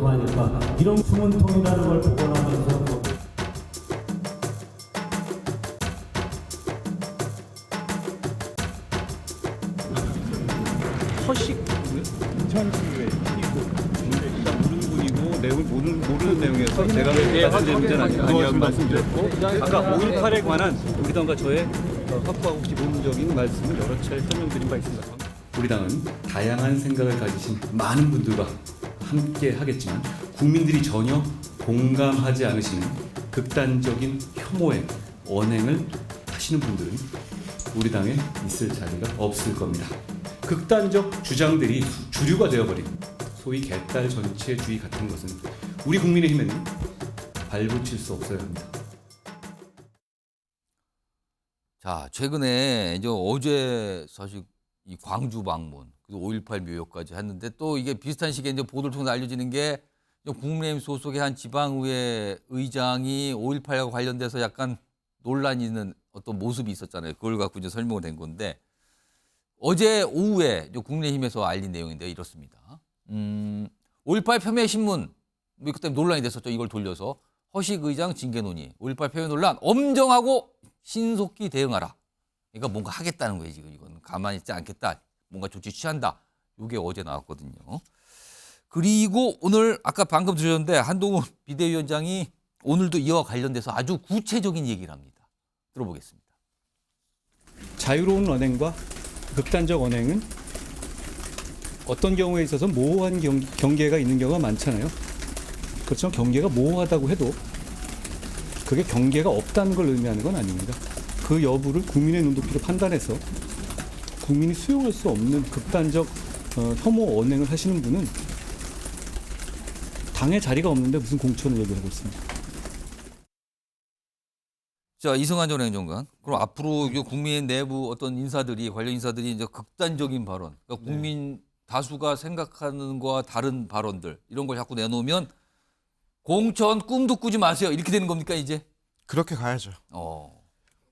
그만일까? 이런 수문통이라는 걸 보고 나면서 허식 천수의 이고 일단 모르는 분이고 내용을 모르는 내용에서 제가 관련된 문제는 아니라고 말씀드렸고 아까 5.18에 관한 우리 당과 저의 확보하고 기본적인 말씀을 여러 차례 설명드린 바 있습니다. 우리 당은 다양한 생각을 가지신 많은 분들과 함께 하겠지만 국민들이 전혀 공감하지 않으시는 극단적인 혐오의 언행을 하시는 분들은 우리 당에 있을 자리가 없을 겁니다. 극단적 주장들이 주류가 되어버린 소위 개딸 전체주의 같은 것은 우리 국민의힘에는 발붙일 수 없어야 합니다. 자, 최근에 이제 어제 사실 이 광주 방문, 그리고 5.18 묘역까지 했는데 또 이게 비슷한 시기에 이제 보도를 통해 알려지는 게 국민의힘 소속의 한 지방의회 의장이 5.18과 관련돼서 약간 논란이 있는 어떤 모습이 있었잖아요. 그걸 갖고 이제 설명을 된 건데 어제 오후에 국민의힘에서 알린 내용인데 이렇습니다. 5.18 폄훼 신문, 그때 논란이 됐었죠. 이걸 돌려서 허식 의장 징계 논의, 5.18 폄훼 논란 엄정하고 신속히 대응하라. 그러니까 뭔가 하겠다는 거예요. 지금 이건 가만히 있지 않겠다. 뭔가 조치 취한다. 이게 어제 나왔거든요. 그리고 오늘 아까 방금 들으셨는데 한동훈 비대위원장이 오늘도 이와 관련돼서 아주 구체적인 얘기를 합니다. 들어보겠습니다. 자유로운 언행과 극단적 언행은 어떤 경우에 있어서 모호한 경계가 있는 경우가 많잖아요. 그렇지만 경계가 모호하다고 해도 그게 경계가 없다는 걸 의미하는 건 아닙니다. 그 여부를 국민의 눈높이로 판단해서 국민이 수용할 수 없는 극단적 혐오 언행을 하시는 분은 당에 자리가 없는데 무슨 공천을 얘기하고 있습니다. 자, 이승환 전 행정관. 그럼 앞으로 국민 내부 어떤 인사들이 관련 인사들이 이제 극단적인 발언, 그러니까 국민 다수가 생각하는 거와 다른 발언들 이런 걸 자꾸 내놓으면 공천 꿈도 꾸지 마세요. 이렇게 되는 겁니까 이제? 그렇게 가야죠.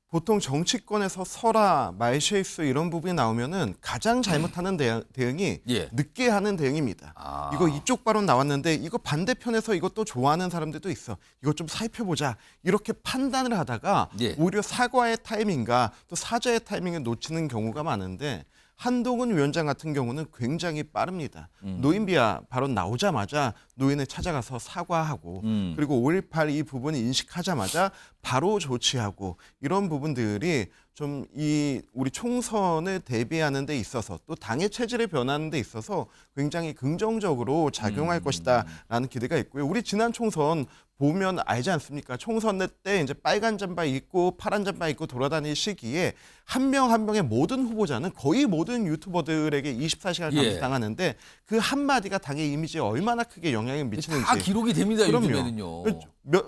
보통 정치권에서 설화, 말실수 이런 부분이 나오면은 가장 잘못하는 대응이 예. 늦게 하는 대응입니다. 이거 이쪽 발언 나왔는데 이거 반대편에서 이것도 좋아하는 사람들도 있어. 이거 좀 살펴보자. 이렇게 판단을 하다가 예. 오히려 사과의 타이밍과 또 사죄의 타이밍을 놓치는 경우가 많은데 한동훈 위원장 같은 경우는 굉장히 빠릅니다. 노인비하 발언 나오자마자 노인을 찾아가서 사과하고 그리고 5.18 이 부분을 인식하자마자 바로 조치하고 이런 부분들이 좀 이 우리 총선을 대비하는 데 있어서 또 당의 체질을 변하는 데 있어서 굉장히 긍정적으로 작용할 것이다라는 기대가 있고요. 우리 지난 총선 보면 알지 않습니까? 총선 때 이제 빨간 잠바 입고 파란 잠바 입고 돌아다닐 시기에 한 명 한 명의 모든 후보자는 거의 모든 유튜버들에게 24시간 예. 감시당하는데 그 한마디가 당의 이미지에 얼마나 크게 영향을 미치는지 다 기록이 됩니다. 그럼요. 요즘에는요.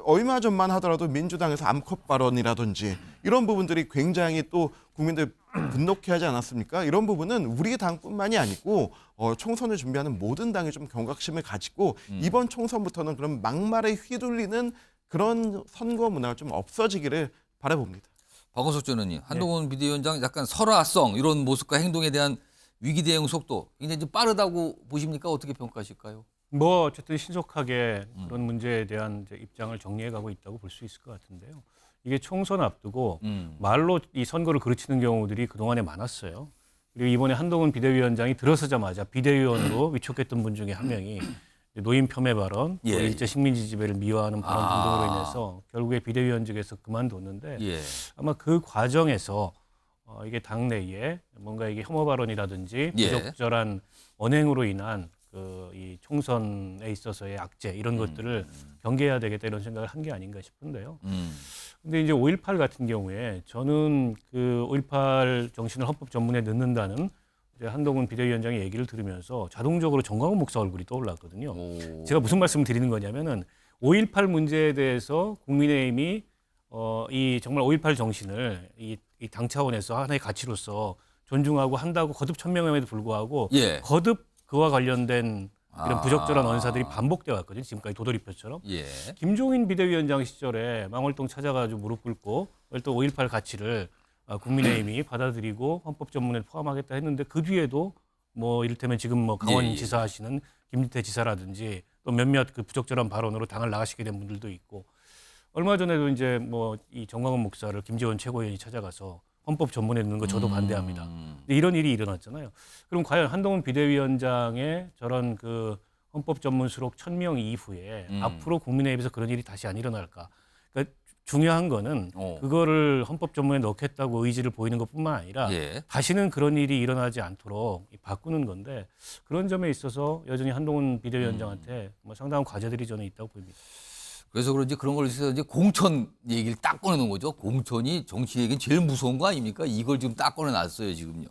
얼마 전만 하더라도 민주당에서 암컷 발언이라든지 이런 부분들이 굉장히 또 국민들 분노케 하지 않았습니까? 이런 부분은 우리 당뿐만이 아니고 총선을 준비하는 모든 당이 좀 경각심을 가지고 이번 총선부터는 그런 막말에 휘둘리는 그런 선거 문화가 좀 없어지기를 바라봅니다. 박원석 전 의원님, 한동훈 비대위원장 약간 설화성 이런 모습과 행동에 대한 위기 대응 속도 굉장히 좀 빠르다고 보십니까? 어떻게 평가하실까요? 뭐 어쨌든 신속하게 그런 문제에 대한 이제 입장을 정리해가고 있다고 볼 수 있을 것 같은데요. 이게 총선 앞두고 말로 이 선거를 그르치는 경우들이 그동안에 많았어요. 그리고 이번에 한동훈 비대위원장이 들어서자마자 비대위원으로 위촉했던 분 중에 한 명이 노인 폄훼 발언, 예. 일제 식민지 지배를 미화하는 발언 등등으로 인해서 결국에 비대위원직에서 그만뒀는데 예. 아마 그 과정에서 이게 당내에 뭔가 이게 혐오 발언이라든지 예. 부적절한 언행으로 인한 이 총선에 있어서의 악재 이런 것들을 경계해야 되겠다 이런 생각을 한 게 아닌가 싶은데요. 근데 이제 5.18 같은 경우에 저는 그 5.18 정신을 헌법 전문에 넣는다는 이제 한동훈 비대위원장의 얘기를 들으면서 자동적으로 정광훈 목사 얼굴이 떠올랐거든요. 제가 무슨 말씀을 드리는 거냐면은 5.18 문제에 대해서 국민의힘이 이 정말 5.18 정신을 이 당 차원에서 하나의 가치로서 존중하고 한다고 거듭 천명함에도 불구하고 예. 거듭 그와 관련된 이런 부적절한 언사들이 반복돼 왔거든요. 지금까지 도돌이표처럼. 예. 김종인 비대위원장 시절에 망월동 찾아가지고 무릎 꿇고 또 5.18 가치를 국민의힘이 받아들이고 헌법 전문에 포함하겠다 했는데 그 뒤에도 뭐 이를테면 지금 뭐 강원지사 하시는 김기태 지사라든지 또 몇몇 그 부적절한 발언으로 당을 나가시게 된 분들도 있고 얼마 전에도 이제 뭐 이 정광훈 목사를 김재원 최고위원이 찾아가서 헌법 전문에 넣는 거 저도 반대합니다. 근데 이런 일이 일어났잖아요. 그럼 과연 한동훈 비대위원장의 저런 그 헌법 전문 수록 1000명 이후에 앞으로 국민의힘에서 그런 일이 다시 안 일어날까? 그러니까 중요한 거는 그거를 헌법 전문에 넣겠다고 의지를 보이는 것뿐만 아니라 예. 다시는 그런 일이 일어나지 않도록 바꾸는 건데 그런 점에 있어서 여전히 한동훈 비대위원장한테 뭐 상당한 과제들이 저는 있다고 보입니다. 그래서 그런지 그런 걸 위해서 이제 공천 얘기를 딱 꺼내놓은 거죠. 공천이 정치에겐 제일 무서운 거 아닙니까? 이걸 지금 딱 꺼내놨어요, 지금요.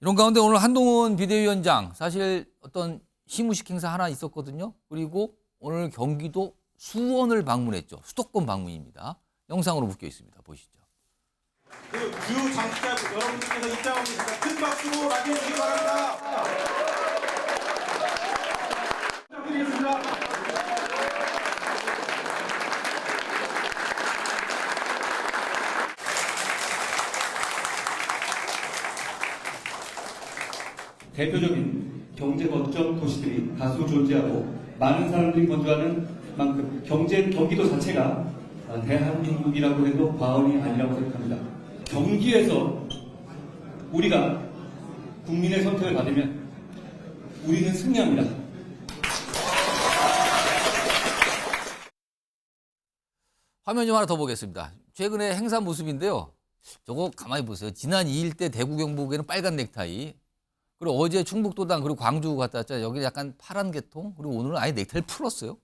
이런 가운데 오늘 한동훈 비대위원장 사실 어떤 시무식 행사 하나 있었거든요. 그리고 오늘 경기도 수원을 방문했죠. 수도권 방문입니다. 영상으로 묶여 있습니다. 보시죠. 그 주요 장치자 여러분들께서 입장하고 계십니다. 큰 박수로 맞이해 주시기 바랍니다. 부탁드리겠습니다. 대표적인 경제 거점 도시들이 다수 존재하고 많은 사람들이 거주하는 만큼 경기도 자체가 대한민국이라고 해도 과언이 아니라고 생각합니다. 경기에서 우리가 국민의 선택을 받으면 우리는 승리합니다. 화면 좀 하나 더 보겠습니다. 최근에 행사 모습인데요. 저거 가만히 보세요. 지난 2일 때 대구 경북에는 빨간 넥타이. 그리고 어제 충북도당 그리고 광주 갔다 왔잖아요. 여기는 약간 파란 계통. 그리고 오늘은 아예 넥타이를 풀었어요.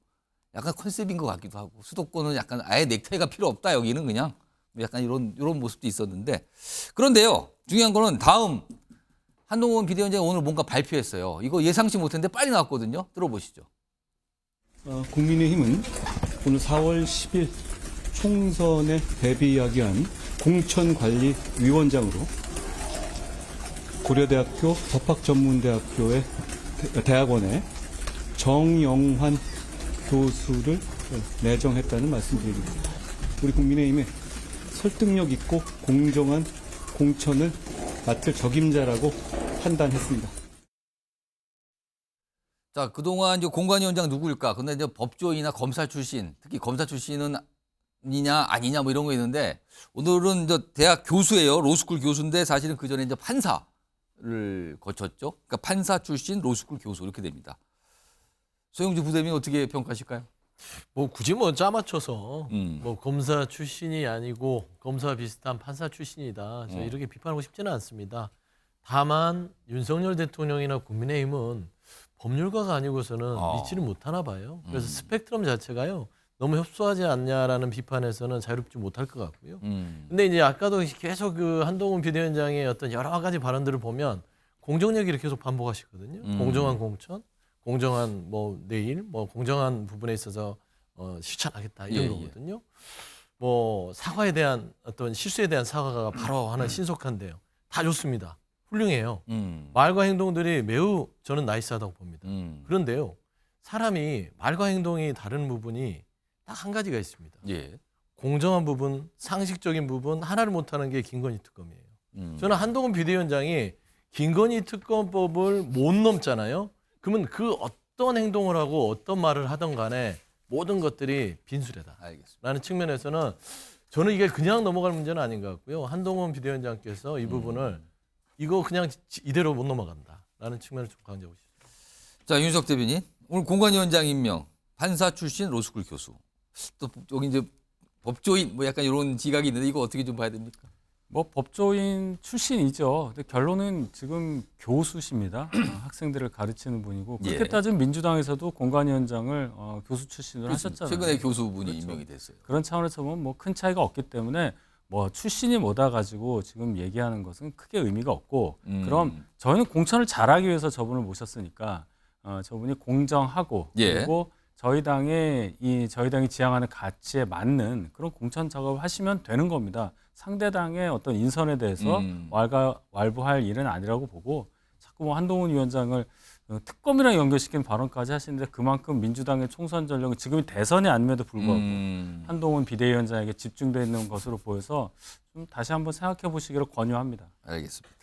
약간 컨셉인 것 같기도 하고. 수도권은 약간 아예 넥타이가 필요 없다. 여기는 그냥 약간 이런 모습도 있었는데. 그런데요. 중요한 거는 다음 한동훈 비대위원장이 오늘 뭔가 발표했어요. 이거 예상치 못했는데 빨리 나왔거든요. 들어보시죠. 국민의힘은 오늘 4월 10일 총선에 대비하기 위한 공천관리위원장으로 고려대학교 법학전문대학교의 대학원에 정영환 교수를 내정했다는 말씀드립니다. 우리 국민의힘에 설득력 있고 공정한 공천을 맡을 적임자라고 판단했습니다. 자, 그동안 이제 공관위원장 누구일까? 근데 이제 법조인이나 검사 출신, 특히 검사 출신은 이냐 아니냐 뭐 이런 거 있는데 오늘은 이제 대학 교수예요. 로스쿨 교수인데 사실은 그 전에 이제 판사를 거쳤죠. 그러니까 판사 출신 로스쿨 교수 이렇게 됩니다. 소영주 부대변인 어떻게 평가하실까요? 뭐 굳이 뭐 짜맞춰서 뭐 검사 출신이 아니고 검사 비슷한 판사 출신이다. 저 이렇게 비판하고 싶지는 않습니다. 다만 윤석열 대통령이나 국민의힘은 법률가가 아니고서는 믿지를 못하나 봐요. 그래서 스펙트럼 자체가요. 너무 협소하지 않냐라는 비판에서는 자유롭지 못할 것 같고요. 근데 이제 아까도 계속 그 한동훈 비대위원장의 어떤 여러 가지 발언들을 보면 공정 얘기를 계속 반복하시거든요. 공정한 공천, 공정한 뭐 내일, 뭐 공정한 부분에 있어서 실천하겠다 이런 거거든요. 뭐 사과에 대한 어떤 실수에 대한 사과가 바로 하는 신속한데요. 다 좋습니다. 훌륭해요. 말과 행동들이 매우 저는 나이스하다고 봅니다. 그런데요. 사람이 말과 행동이 다른 부분이 딱 한 가지가 있습니다. 예. 공정한 부분, 상식적인 부분 하나를 못하는 게 김건희 특검이에요. 저는 한동훈 비대위원장이 김건희 특검법을 못 넘잖아요. 그러면 그 어떤 행동을 하고 어떤 말을 하던 간에 모든 것들이 빈수레다. 알겠습니다. 라는 측면에서는 저는 이게 그냥 넘어갈 문제는 아닌 것 같고요. 한동훈 비대위원장께서 이 부분을 이거 그냥 이대로 못 넘어간다라는 측면을 좀 강조하고 싶습니다. 자, 윤석 대변인. 오늘 공관위원장 임명. 판사 출신 로스쿨 교수. 또 여기 이제 법조인 뭐 약간 이런 지각이 있는데 이거 어떻게 좀 봐야 됩니까? 뭐 법조인 출신이죠. 근데 결론은 지금 교수십니다. 학생들을 가르치는 분이고 그렇게 예. 따지면 민주당에서도 공관위원장을 교수 출신으로 하셨잖아요. 최근에 교수분이 그렇죠. 임명이 됐어요. 그런 차원에서 보면 뭐 큰 차이가 없기 때문에 뭐 출신이 뭐다 가지고 지금 얘기하는 것은 크게 의미가 없고 그럼 저희는 공천을 잘하기 위해서 저분을 모셨으니까 저분이 공정하고 예. 그리고 저희 당이 지향하는 가치에 맞는 그런 공천 작업을 하시면 되는 겁니다. 상대 당의 어떤 인선에 대해서 왈부할 일은 아니라고 보고 자꾸 뭐 한동훈 위원장을 특검이랑 연결시킨 발언까지 하시는데 그만큼 민주당의 총선 전략은 지금이 대선이 아님에도 불구하고 한동훈 비대위원장에게 집중되어 있는 것으로 보여서 좀 다시 한번 생각해 보시기를 권유합니다. 알겠습니다.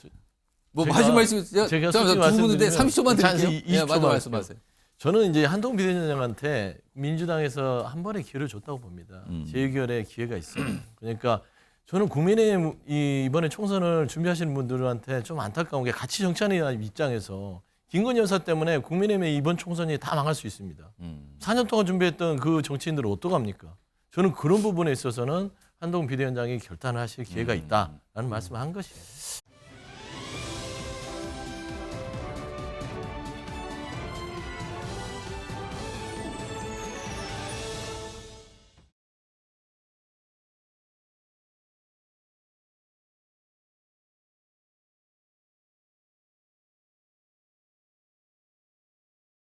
뭐 하실 말씀 있으세요? 제가 두 솔직히 분인데 말씀드리면 30초만 드릴게요. 20초만 예, 맞아 말씀하세요. 저는 이제 한동훈 비대위원장한테 민주당에서 한 번의 기회를 줬다고 봅니다. 재의결의 기회가 있어요. 그러니까 저는 국민의힘 이번에 총선을 준비하시는 분들한테 좀 안타까운 게 같이 정치하는 입장에서 김건희 여사 때문에 국민의힘의 이번 총선이 다 망할 수 있습니다. 4년 동안 준비했던 그 정치인들을 어떡합니까? 저는 그런 부분에 있어서는 한동훈 비대위원장이 결단을 하실 기회가 있다라는 말씀을 한 것이에요.